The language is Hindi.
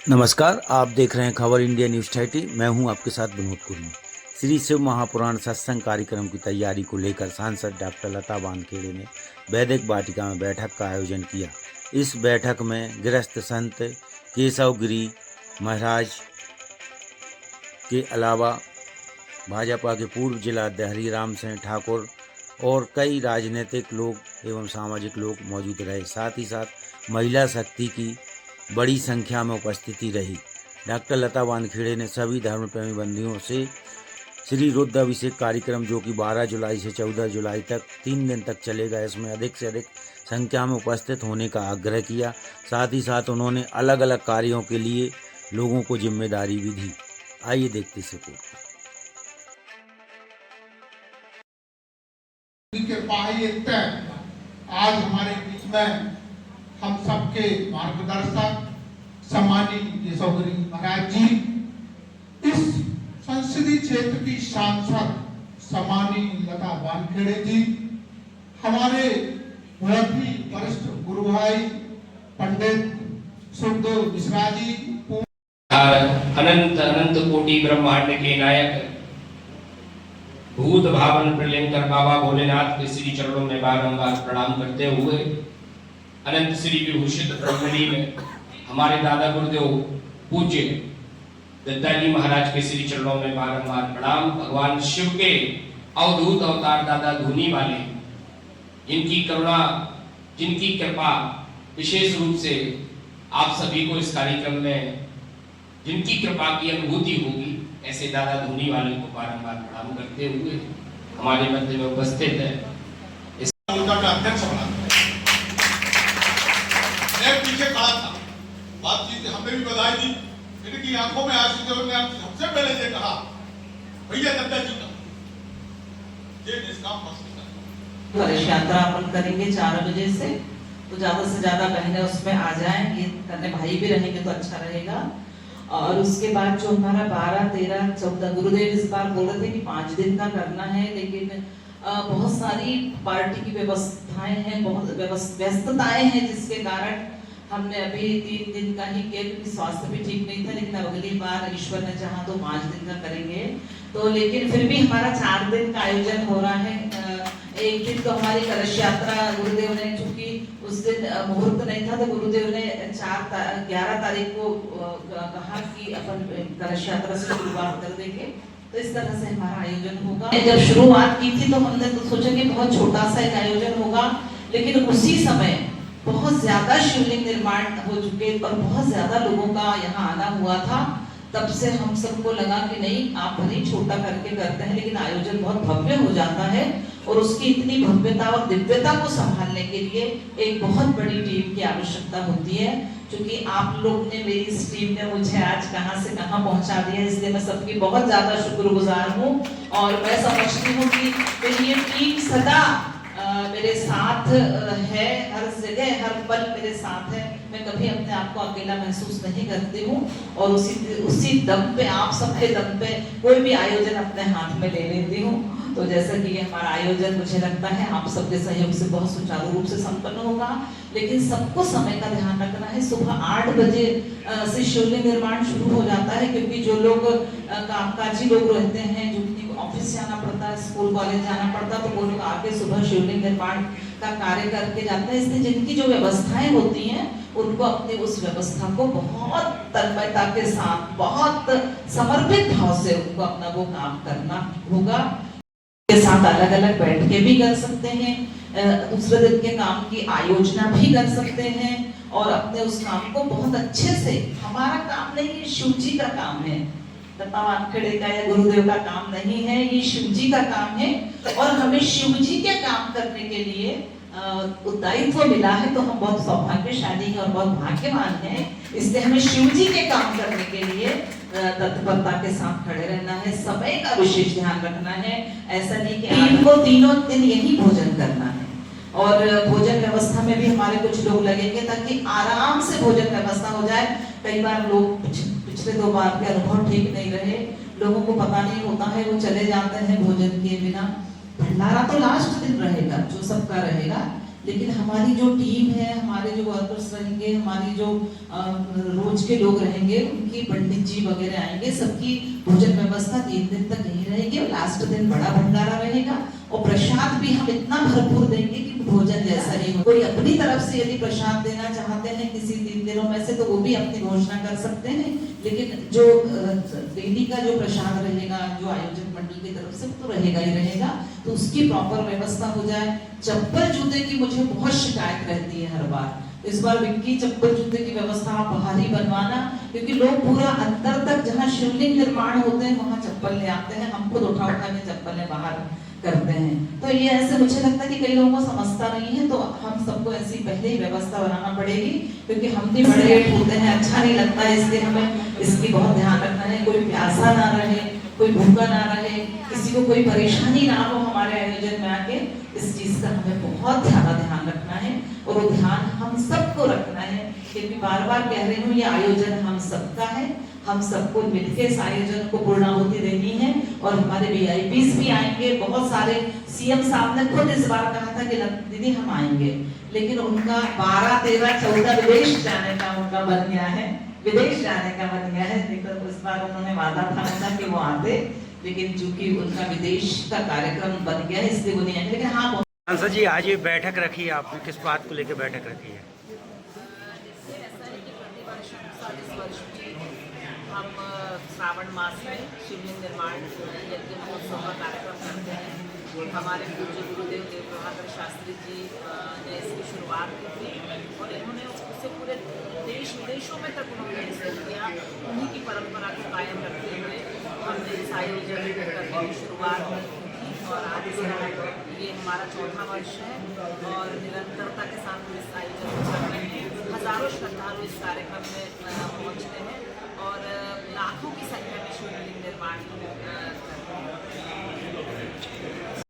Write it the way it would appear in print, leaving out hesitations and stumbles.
नमस्कार, आप देख रहे हैं खबर इंडिया न्यूज़ 30। मैं हूं आपके साथ विनोद कुर्मी। श्री शिव महापुराण सत्संग कार्यक्रम की तैयारी को लेकर सांसद डॉक्टर लता वानखेड़े ने वैदिक वाटिका में बैठक का आयोजन किया। इस बैठक में गृहस्थ संत केशव गिरी महाराज के अलावा भाजपा के पूर्व जिला अध्यक्ष हरिराम सिंह ठाकुर और कई राजनीतिक लोग एवं सामाजिक लोग मौजूद रहे। साथ ही साथ महिला शक्ति की बड़ी संख्या में उपस्थिति रही। डॉक्टर लता वानखेड़े ने सभी धर्म प्रेमी बंधुओं से श्री रुद्र अभिषेक कार्यक्रम जो कि 12 जुलाई से 14 जुलाई तक 3 दिन तक चलेगा, इसमें अधिक से अधिक संख्या में उपस्थित होने का आग्रह किया। साथ ही साथ उन्होंने अलग अलग कार्यों के लिए लोगों को जिम्मेदारी भी दी। आइए देखते इस रिपोर्ट। आज हमारे बीच में हम सबके मार्गदर्शक सम्मानित केशव गिरी महाराज जी, इस संसदीय क्षेत्र की सांसद सम्मानित लता वानखेड़े जी, हमारे बहुत ही वरिष्ठ गुरु भाई पंडित सुखदेव मिश्रा जी, अनंत अनंत कोटि ब्रह्मांड के नायक भूत भावन प्रलयंकर बाबा भोलेनाथ के श्री चरणों में बारंबार प्रणाम करते हुए अनंत श्री विभूषित ब्रह्मणी में हमारे दादा गुरुदेव पूज्य दत्ताजी महाराज के श्री चरणों में बारंबार प्रणाम। भगवान शिव के अवधूत अवतार दादा धूनी वाले, जिनकी करुणा, जिनकी कृपा विशेष रूप से आप सभी को इस कार्यक्रम में जिनकी कृपा की अनुभूति होगी, ऐसे दादा धूनी वाले को बारंबार प्रणाम करते हुए हमारे मध्य में उपस्थित है इस का अध्यक्ष बना। पीछे खड़ा था, बातचीत हमें भी बधाई दी, इनकी आंखों में आंसू थे। उन्होंने सबसे पहले ये कहा, भैया दत्ता जी का ये निष्काम कलश यात्रा अपन करेंगे 4 बजे से, तो ज्यादा से ज्यादा बहनें उसमें आ जाएं। ये करने भाई भी रहेंगे तो अच्छा रहेगा। और उसके बाद जो हमारा 12, 13, 14 गुरुदेव इस बार बोल रहे थे कि 5 दिन का करना है, लेकिन बहुत सारी पार्टी की व्यवस्थाएं हैं, बहुत व्यस्तताएं हैं, जिसके कारण हमने अभी 3 दिन का ही किया, क्योंकि स्वास्थ्य भी ठीक नहीं था। लेकिन अगली बार ईश्वर ने चाहा तो 5 दिन का करेंगे। तो लेकिन फिर भी हमारा 4 दिन का आयोजन हो रहा है। एक दिन तो हमारी कलश यात्रा गुरुदेव ने, चूंकि उस दिन मुहूर्त नहीं था, तो गुरुदेव ने 11 तारीख को कहा कि अपन कलश यात्रा से शुरुआत कर देंगे। तो इस तरह से हमारा आयोजन होगा। जब शुरुआत की थी तो हमने तो सोचा कि बहुत छोटा सा एक आयोजन होगा, लेकिन उसी समय बहुत ज्यादा शिवलिंग निर्माण हो चुके और बहुत ज्यादा लोगों का यहाँ आना हुआ था। तब से हम सबको लगा कि नहीं, आप भले छोटा करके करते हैं, लेकिन आयोजन बहुत भव्य हो जाता है। और उसकी इतनी भव्यता और दिव्यता को संभालने के लिए एक बहुत बड़ी टीम की आवश्यकता होती है। क्योंकि आप लोग ने, मेरी इस टीम ने मुझे आज कहां से कहां पहुंचा दिया, इसलिए मैं सबकी बहुत ज्यादा शुक्रगुजार हूं। और मैं समझती हूँ कि मेरी ये टीम सदा मेरे साथ है, हर जगह हर पल मेरे साथ है। मैं कभी अपने आप को अकेला महसूस नहीं करती हूँ। और उसी दम पे, आप सबके दम पे कोई भी आयोजन अपने हाथ में ले लेती हूँ। तो जैसा कि ये हमारा आयोजन, मुझे लगता है आप सबके सहयोग से बहुत सुचारू रूप से संपन्न होगा। लेकिन सबको समय का ध्यान रखना है। सुबह 8 बजे से शिवलिंग निर्माण शुरू हो जाता है, क्योंकि जो लोग कामकाजी लोग रहते हैं, जो ऑफिस जाना पड़ता है, स्कूल कॉलेज जाना पड़ता है, तो वो लोग आके सुबह शिवलिंग निर्माण का कार्य करके जाते हैं। इसलिए जिनकी जो व्यवस्थाएं होती हैं, उनको अपनी उस व्यवस्था को बहुत तन्मयता के साथ, बहुत समर्पित भाव से उनको अपना वो काम करना होगा। के साथ अलग अलग बैठ के भी कर सकते हैं, दूसरे दिन के काम की आयोजना भी कर सकते हैं, और अपने उस काम को बहुत अच्छे से, हमारा काम नहीं, ये शिव जी का काम है, लता वानखेड़े का या गुरुदेव का काम नहीं है, ये शिव जी का काम है। और हमें शिव जी के काम करने के लिए दायित्व मिला है, तो हम बहुत सौभाग्यशाली हैं और बहुत भाग्यवान हैं। इसलिए हमें शिव जी के काम करने के लिए तत्परता के साथ खड़े रहना है, समय का विशेष ध्यान रखना है। ऐसा नहीं कि इनको तीनों दिन यही भोजन करना है। और भोजन व्यवस्था में भी हमारे कुछ लोग लगेंगे, ताकि आराम से भोजन व्यवस्था हो जाए। कई बार लोग पिछले 2 बार के अनुभव ठीक नहीं रहे, लोगों को पता नहीं होता है, वो चले जाते हैं भोजन किए बिना। भंडारा तो लास्ट दिन रहेगा, जो सबका रहेगा, लेकिन हमारी जो टीम है, हमारे जो वर्कर्स रहेंगे, हमारी जो रोज के लोग रहेंगे, उनकी पंडित जी वगैरह आएंगे, सबकी भोजन व्यवस्था 3 दिन तक यही रहेगी और लास्ट दिन बड़ा भंडारा रहेगा और प्रसाद भी हम इतना भरपूर देंगे कि भोजन जैसा ही हो। कोई अपनी तरफ से यदि प्रसाद देना चाहते हैं किसी 3 दिनों में से तो वो भी अपनी घोषणा कर सकते हैं, लेकिन जो डेली का जो प्रसाद रहेगा जो आयोजक मंडल की तरफ से तो रहेगा ही रहेगा, तो उसकी प्रॉपर व्यवस्था हो जाए। चप्पल जूते की मुझे बहुत शिकायत रहती है हर बार, इस बार विक्की चप्पल जूते की व्यवस्था आप बाहर ही बनवाना, क्योंकि लोग पूरा अंदर तक जहाँ शिवलिंग निर्माण होते हैं वहाँ चप्पल ले आते हैं, हम खुद उठा के चप्पलें बाहर करते हैं। तो ये ऐसे मुझे लगता है कि कई लोगों को समझता नहीं है, तो हम सबको ऐसी पहले ही व्यवस्था बनाना पड़ेगी, क्योंकि हम भी बड़े लेट होते हैं, अच्छा नहीं लगता है, इसलिए हमें इसकी बहुत ध्यान रखना है। कोई प्यासा ना रहे, कोई भूखा ना रहे, किसी को कोई परेशानी ना हो हमारे आयोजन में आके, इस चीज का हमें बहुत ज्यादा ध्यान रखना है और वो ध्यान हम सबको रखना है, क्योंकि बार बार कह रही हूँ ये आयोजन हम सबका है, हम सबको मिलकर इस आयोजन को पूर्णाहुति देनी है। और हमारे वीआईपीज भी आएंगे, बहुत सारे सीएम साहब ने खुद इस बार कहा था कि दीदी हम आएंगे, लेकिन उनका 12, 13, 14 विदेश जाने का उनका बन गया है, विदेश जाने का बन गया है। लेकिन इस बार उन्होंने वादा था कि वो आते, लेकिन चूंकि उनका विदेश का कार्यक्रम बन गया है इसलिए वो नहीं आएंगे। लेकिन हाँ सांसद जी, आज ये बैठक रखी है आपने, किस बात को लेकर बैठक रखी है? हम श्रावण मास में शिवलिंग निर्माण यज्ञ महोत्सव का कार्यक्रम करते हैं। हमारे पूज्य गुरुदेव देव प्रभाकर शास्त्री जी ने इसकी शुरुआत की थी और इन्होंने उससे पूरे देश विदेशों में तक उन्होंने इसे किया। उन्हीं की परंपरा को कायम रखते हुए हमने इस आयोजन करने की शुरुआत की और आज ये हमारा 4था वर्ष है और निरंतरता के साथ इस आयोजन को कर रहे हैं। हजारों श्रद्धालु इस कार्यक्रम में